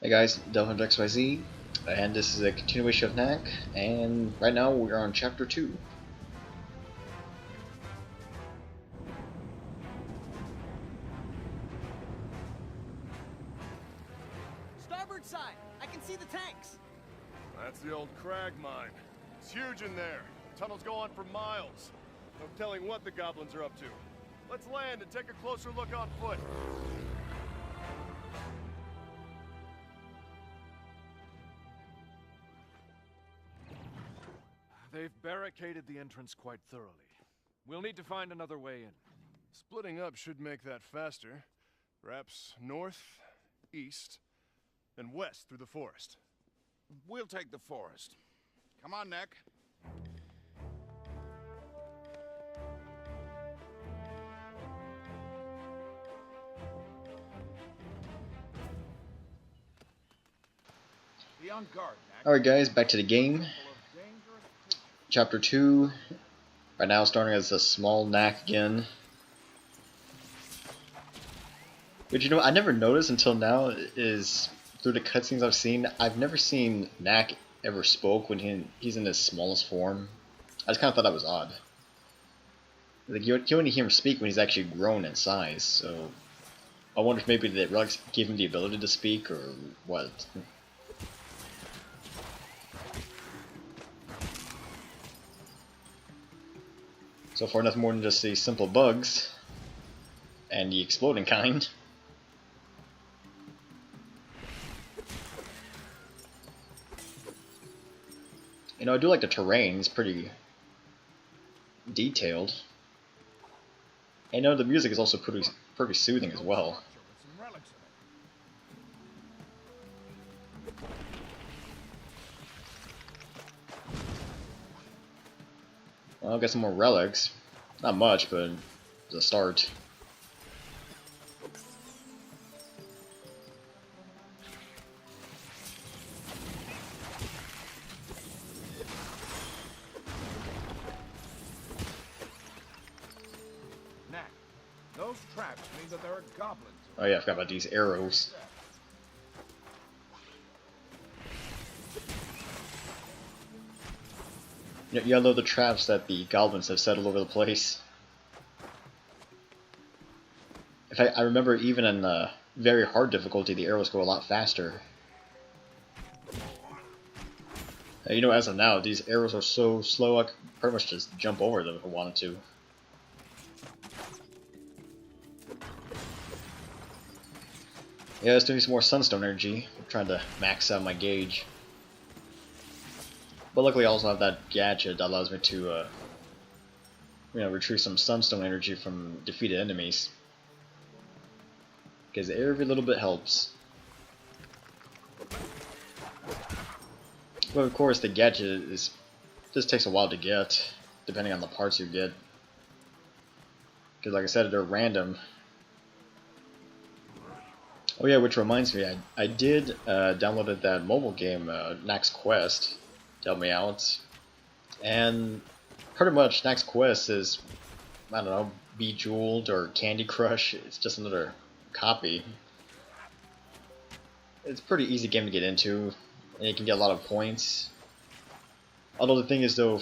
Hey guys, DevilHunterXYZ, and this is a continuation of Knack, and right now we're on Chapter 2. Starboard side! I can see the tanks! That's the old crag mine. It's huge in there. Tunnels go on for miles. No telling what the goblins are up to. Let's land and take a closer look on foot. They've barricaded the entrance quite thoroughly. We'll need to find another way in. Splitting up should make that faster. Perhaps north, east, and west through the forest. We'll take the forest. Come on, Knack. Be on guard, Knack. Alright guys, back to the game. Chapter 2. Right now starting as a small Knack again. But you know, I never noticed until now is through the cutscenes I've seen, I've never seen Knack ever spoke when he's in his smallest form. I just kind of thought that was odd. Like you only hear him speak when he's actually grown in size, so I wonder if maybe the relics gave him the ability to speak or what. So far nothing more than just these simple bugs and the exploding kind. You know, I do like the terrain, it's pretty detailed. And you know, the music is also pretty soothing as well. Well, I'll get some more relics. Not much, but it's a start. Knack, those traps mean that there are goblins. Oh yeah, I forgot about these arrows. Yeah, I love the traps that the goblins have set all over the place. In fact, I remember even in very hard difficulty, the arrows go a lot faster. You know, as of now, these arrows are so slow, I could pretty much just jump over them if I wanted to. Yeah, let's do some more sunstone energy. I'm trying to max out my gauge. But luckily I also have that gadget that allows me to, retrieve some sunstone energy from defeated enemies. Because every little bit helps. But of course the gadget just takes a while to get, depending on the parts you get. Because like I said, they're random. Oh yeah, which reminds me, I did downloaded that mobile game, Knack's Quest, to help me out. And pretty much Knack's Quest is, I don't know, Bejeweled or Candy Crush. It's just another copy. It's a pretty easy game to get into, and you can get a lot of points. Although the thing is though,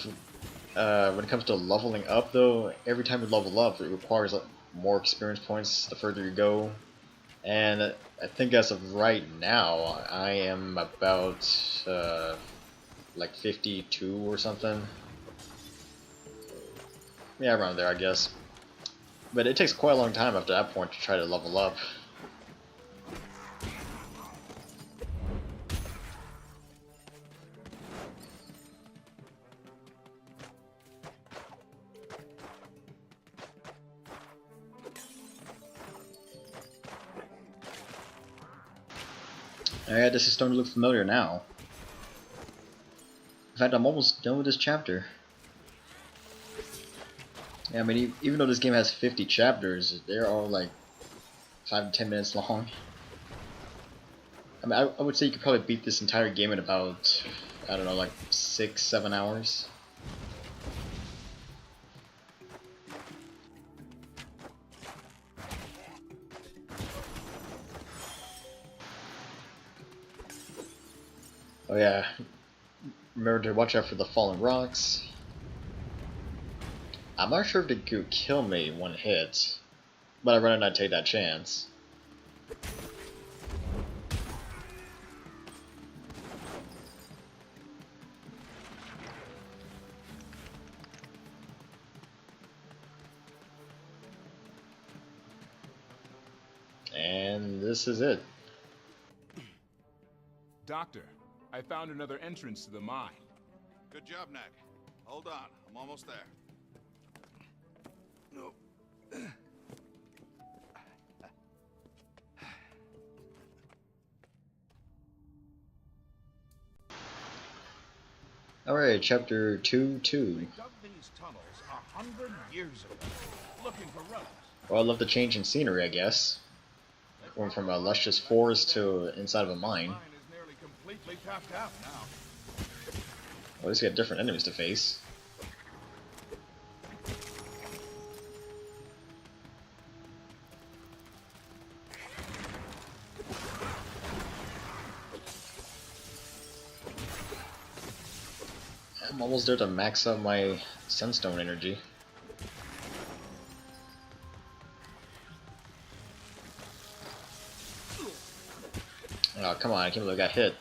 when it comes to leveling up though, every time you level up it requires more experience points the further you go. And I think as of right now, I am about like 52 or something. Yeah, around there I guess. But it takes quite a long time after that point to try to level up. Alright, this is starting to look familiar now. In fact, I'm almost done with this chapter. Yeah, I mean, even though this game has 50 chapters, they're all like 5 to 10 minutes long. I mean, I would say you could probably beat this entire game in about, I don't know, like 6-7 hours. Oh yeah, remember to watch out for the fallen rocks. I'm not sure if they could kill me in one hit, but I'd rather not take that chance. And this is it. Doctor, I found another entrance to the mine. Good job, Knack. Hold on, I'm almost there. No. Alright, chapter 2-2. They dug these tunnels 100 years ago, looking for relics. Well, I love the change in scenery, I guess. Going from a luscious forest to inside of a mine. The mine is nearly completely tapped out now. Well, at least we got different enemies to face. I'm almost there to max out my sunstone energy. Oh, come on, I can't believe I got hit.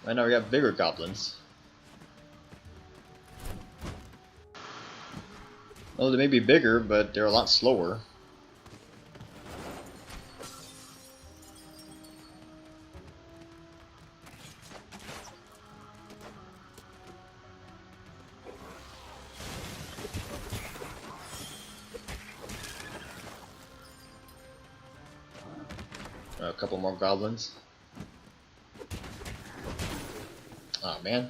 Right now we got bigger goblins. Well, they may be bigger, but they're a lot slower. A couple more goblins. Oh man.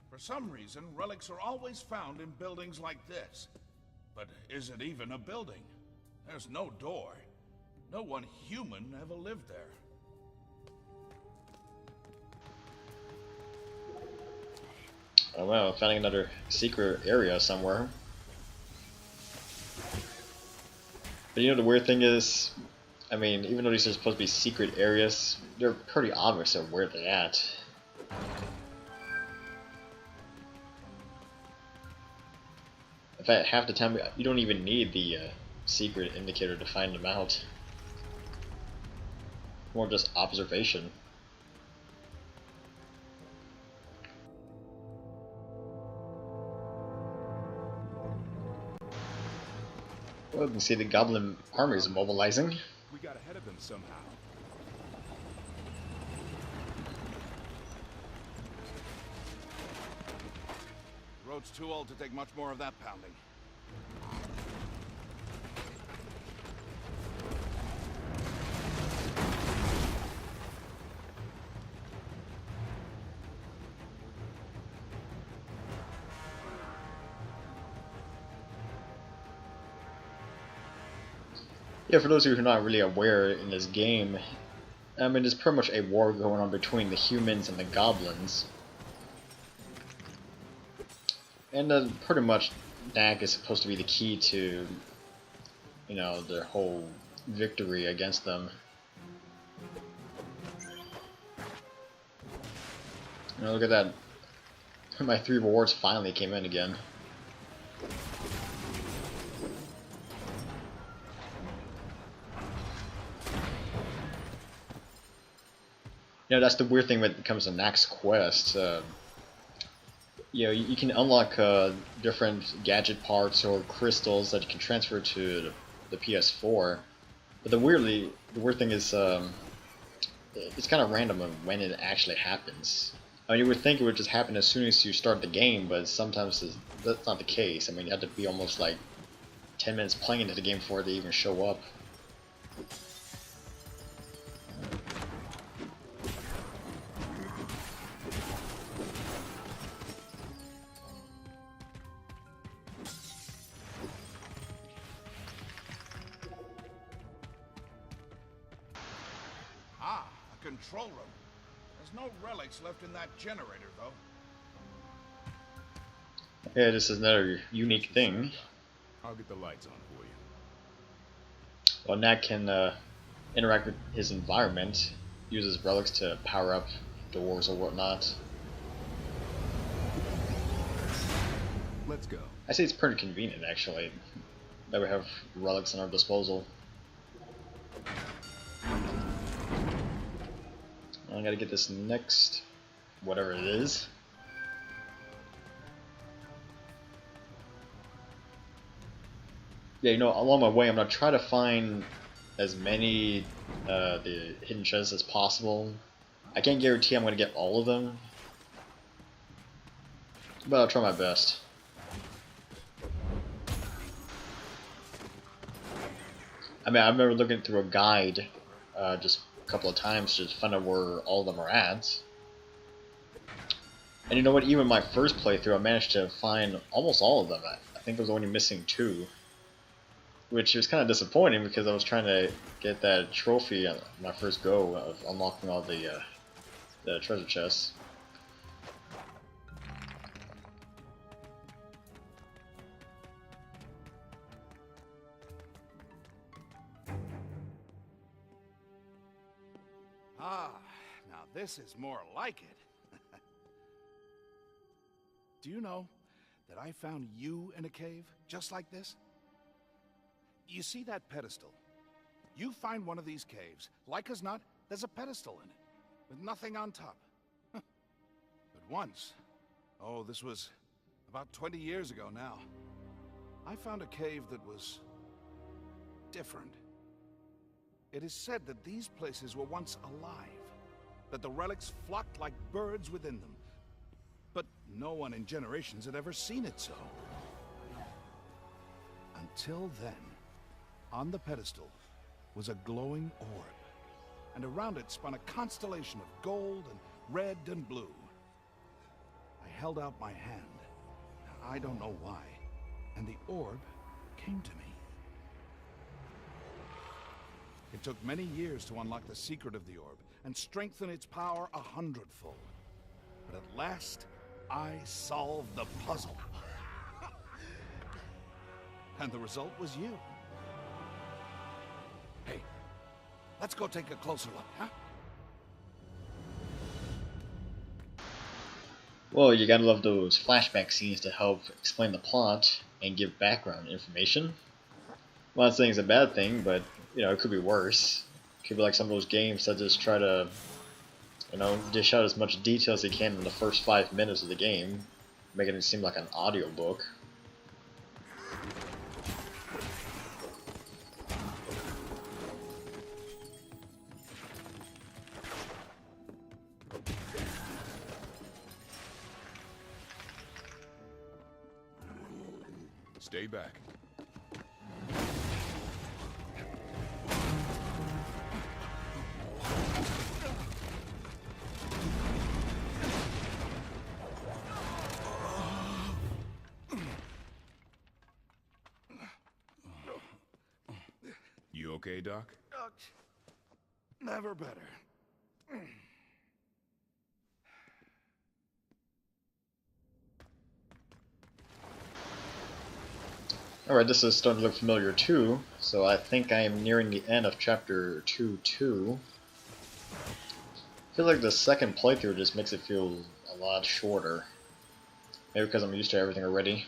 For some reason, relics are always found in buildings like this. But is it even a building? There's no door. No one human ever lived there. Oh wow, finding another secret area somewhere. But you know the weird thing is, I mean, even though these are supposed to be secret areas, they're pretty obvious of where they're at. In fact, half the time you don't even need the secret indicator to find them out. More just observation. Well, you can see the goblin army is mobilizing. We got ahead of them somehow. The road's too old to take much more of that pounding. Yeah, for those of you who are not really aware in this game, I mean, there's pretty much a war going on between the humans and the goblins. And pretty much Knack is supposed to be the key to, you know, their whole victory against them. You know, look at that. My 3 rewards finally came in again. You know, that's the weird thing when it comes to Knack's quest. You know, you can unlock different gadget parts or crystals that you can transfer to the PS4. But the weird thing is, it's kind of random of when it actually happens. I mean, you would think it would just happen as soon as you start the game, but sometimes that's not the case. I mean, you have to be almost like 10 minutes playing into the game before they even show up. Ah, a control room. There's no relics left in that generator, though. Yeah, this is another unique thing. I'll get the lights on for you. Well, Knack can interact with his environment, uses relics to power up doors or whatnot. Let's go. I say it's pretty convenient actually that we have relics at our disposal. I gotta get this next, whatever it is. Yeah, you know, along my way I'm gonna try to find as many the hidden chests as possible. I can't guarantee I'm gonna get all of them, but I'll try my best. I mean, I remember looking through a guide just a couple of times to find out where all of them are at. And you know what? Even my first playthrough, I managed to find almost all of them. I think I was only missing 2, which was kind of disappointing because I was trying to get that trophy on my first go of unlocking all the treasure chests. Ah, now this is more like it. Do you know that I found you in a cave just like this? You see that pedestal? You find one of these caves, like as not, there's a pedestal in it, with nothing on top. But once, oh, this was about 20 years ago now, I found a cave that was different. It is said that these places were once alive, that the relics flocked like birds within them. But no one in generations had ever seen it so. Until then, on the pedestal was a glowing orb, and around it spun a constellation of gold and red and blue. I held out my hand, I don't know why, and the orb came to me. It took many years to unlock the secret of the orb and strengthen its power 100-fold. But at last, I solved the puzzle. And the result was you. Hey, let's go take a closer look, huh? Well, you gotta love those flashback scenes to help explain the plot and give background information. I'm not saying it's a bad thing, but you know, it could be worse. It could be like some of those games that just try to, you know, dish out as much detail as they can in the first 5 minutes of the game, making it seem like an audiobook. Stay back. You okay, Doc? Never better. Alright, this is starting to look familiar too, so I think I am nearing the end of chapter 2-2. I feel like the second playthrough just makes it feel a lot shorter. Maybe because I'm used to everything already.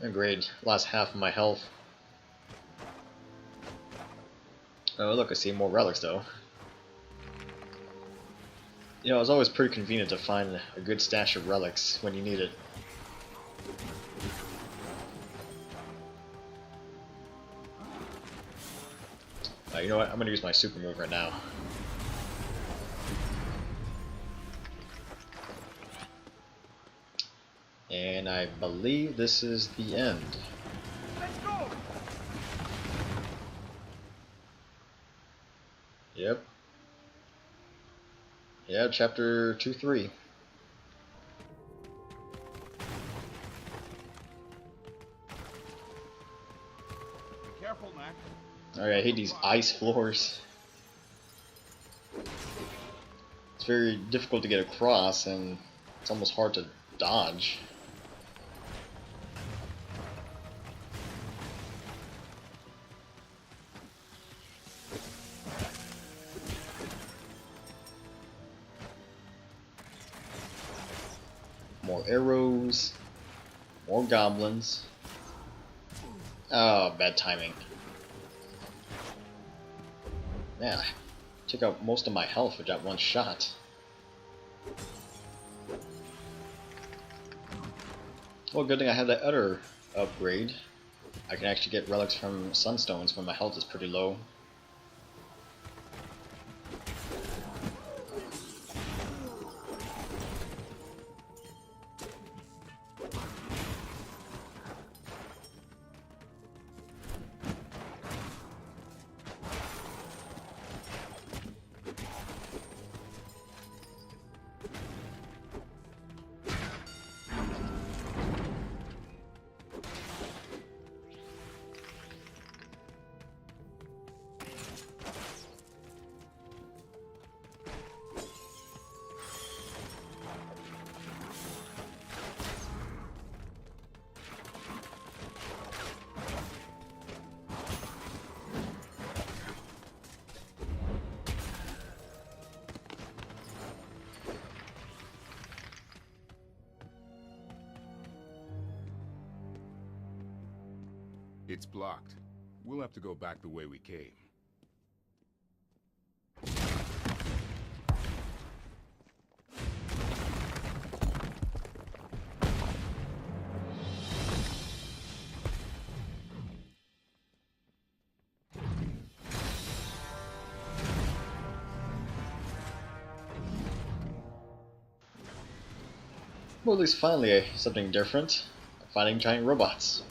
Oh, great, lost half of my health. Oh look, I see more relics though. You know, it's always pretty convenient to find a good stash of relics when you need it. You know what? I'm gonna use my super move right now. And I believe this is the end. Let's go! Yep. Yeah, chapter 2-3. Be careful, Knack. Alright, I hate these ice floors. It's very difficult to get across, and it's almost hard to dodge. More arrows, more goblins. Oh, bad timing. Man, I took out most of my health with that one shot. Well, good thing I have that other upgrade. I can actually get relics from sunstones when my health is pretty low. It's blocked. We'll have to go back the way we came. Well, at least finally something different. Fighting giant robots.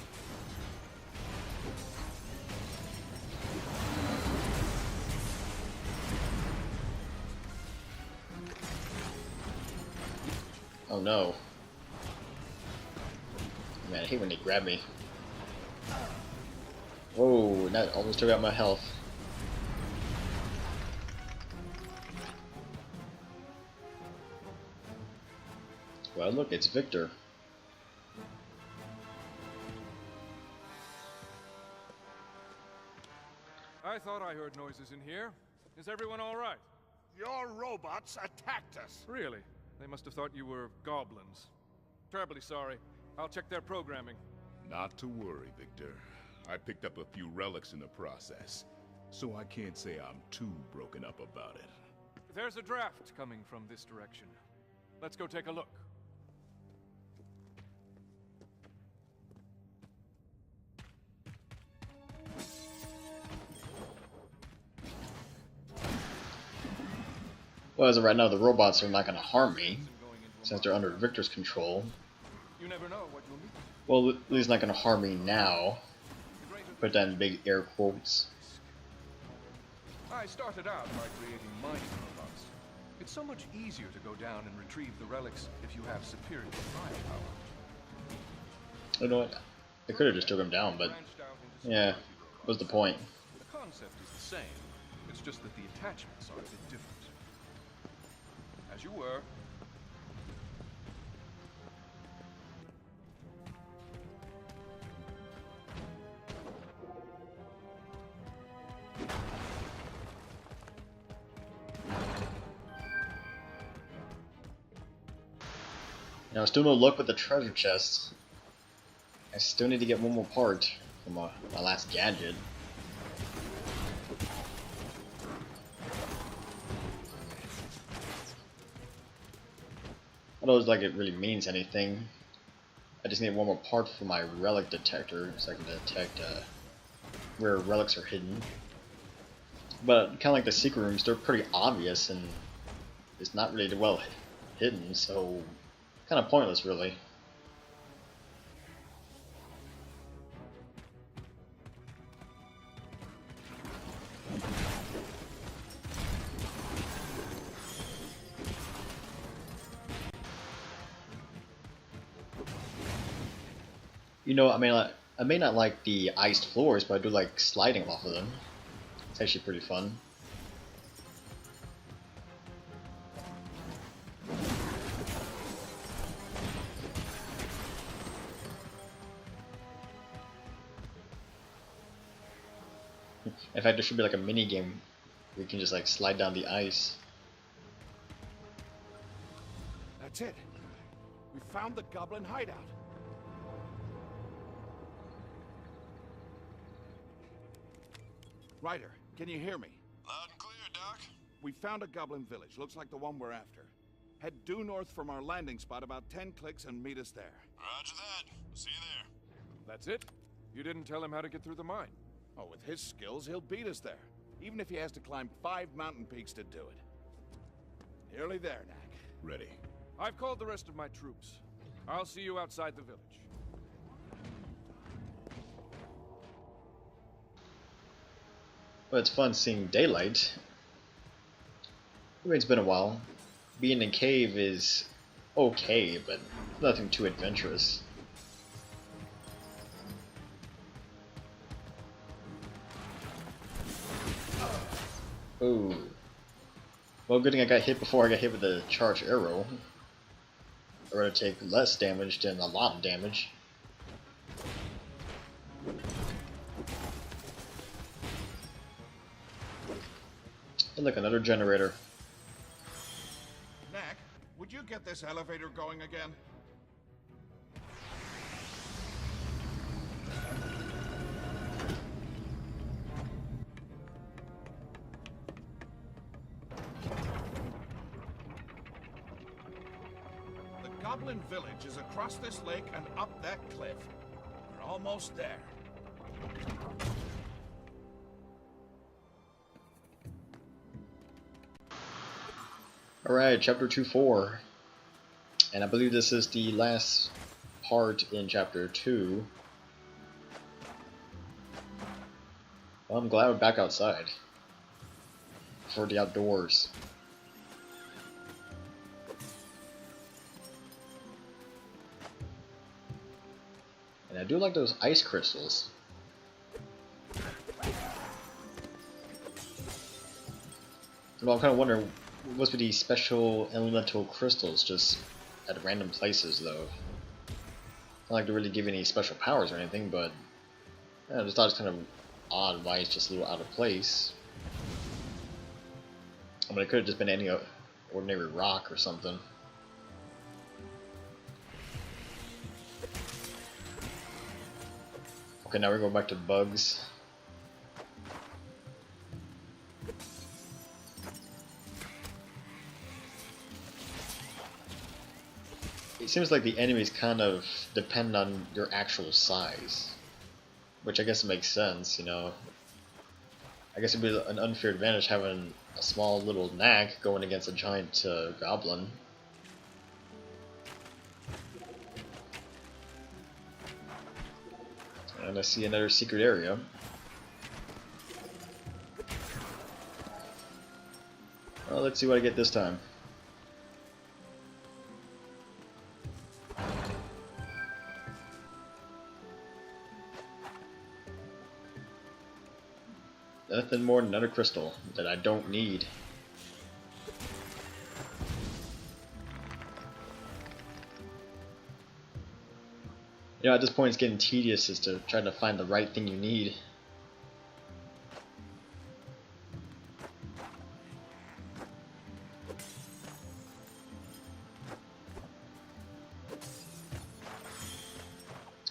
Oh no. Man, I hate when they grab me. Whoa, that almost took out my health. Well, look, it's Victor. I thought I heard noises in here. Is everyone all right? Your robots attacked us. Really? They must have thought you were goblins. Terribly sorry. I'll check their programming. Not to worry, Victor. I picked up a few relics in the process, so I can't say I'm too broken up about it. There's a draft coming from this direction. Let's go take a look. Well, as of right now, the robots are not going to harm me, since they're under Victor's control. You never know what you'll meet. Well, at least not going to harm me now. Put that in big air quotes. I started out by creating mining robots. It's so much easier to go down and retrieve the relics if you have superior firepower. You know what? I could have just took him down, but yeah, what's the point? The concept is the same. It's just that the attachments are a bit different. As you were. Now, still no luck with the treasure chest. I still need to get one more part from my last gadget. I don't like it really means anything. I just need one more part for my relic detector so I can detect where relics are hidden. But kind of like the secret rooms, they're pretty obvious and it's not really well hidden, so kind of pointless really. You know, I may not like the iced floors, but I do like sliding off of them. It's actually pretty fun. In fact, there should be like a mini game where you can just like slide down the ice. That's it. We found the goblin hideout. Ryder, can you hear me? Loud and clear, Doc. We found a goblin village. Looks like the one we're after. Head due north from our landing spot about 10 clicks and meet us there. Roger that. See you there. That's it? You didn't tell him how to get through the mine. Oh, with his skills, he'll beat us there. Even if he has to climb 5 mountain peaks to do it. Nearly there, Knack. Ready. I've called the rest of my troops. I'll see you outside the village. Well, it's fun seeing daylight. It's been a while. Being in a cave is okay, but nothing too adventurous. Ooh. Well, good thing I got hit before I got hit with the charged arrow. I'd rather take less damage than a lot of damage. And look, another generator. Knack, would you get this elevator going again? The Goblin Village is across this lake and up that cliff. We're almost there. Alright, chapter 2-4. And I believe this is the last part in chapter 2. Well, I'm glad we're back outside. For the outdoors. And I do like those ice crystals. Well, I'm kind of wondering what's with these special elemental crystals just at random places, though. Not like to really give any special powers or anything, but I just thought it's kind of odd why it's just a little out of place. I mean, it could have just been any ordinary rock or something. Okay, now we're going back to bugs. It seems like the enemies kind of depend on your actual size, which I guess makes sense, you know. I guess it'd be an unfair advantage having a small little Knack going against a giant goblin. And I see another secret area. Well, let's see what I get this time. Nothing more than another crystal that I don't need. You know, at this point it's getting tedious as to trying to find the right thing you need.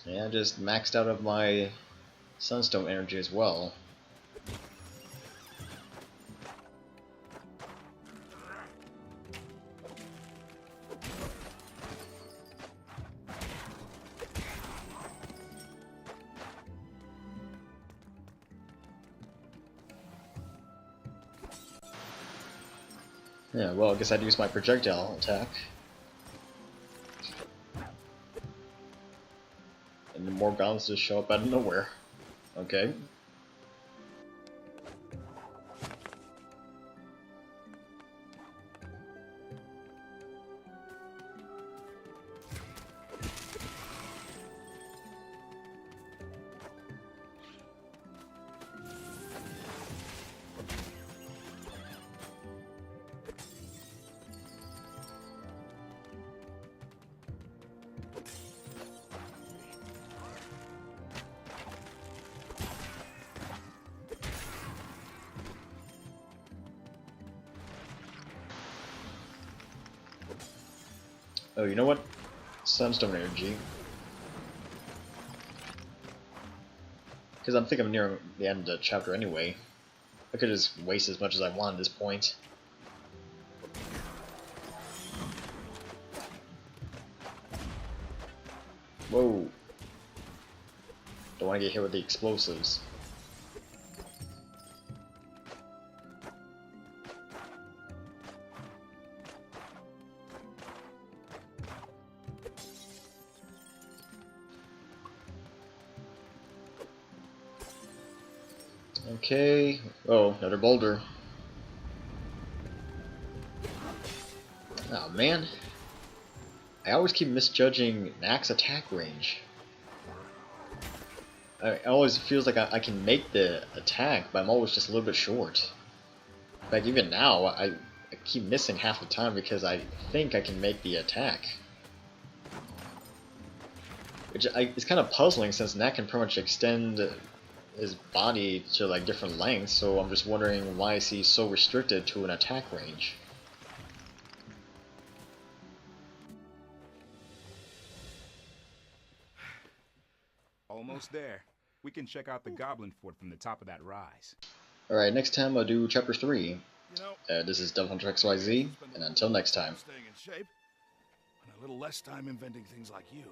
Yeah, I just maxed out of my sunstone energy as well. Yeah, well, I guess I'd use my projectile attack. And the more goblins just show up out of nowhere. Okay. Oh, you know what? Sunstone energy. Because I'm thinking I'm near the end of the chapter anyway. I could just waste as much as I want at this point. Whoa. Don't want to get hit with the explosives. Okay. Oh, another boulder. Oh man. I always keep misjudging Knack's attack range. It always feels like I can make the attack, but I'm always just a little bit short. In fact, even now, I keep missing half the time because I think I can make the attack. Which it's kind of puzzling since Knack can pretty much extend his body to like different lengths, so I'm just wondering why is he so restricted to an attack range. Almost there. We can check out the Goblin Fort from the top of that rise. Alright, next time I'll do Chapter 3. You know, This is DevilHunterXYZ, and until next time. staying in shape, and a little less time inventing things like you.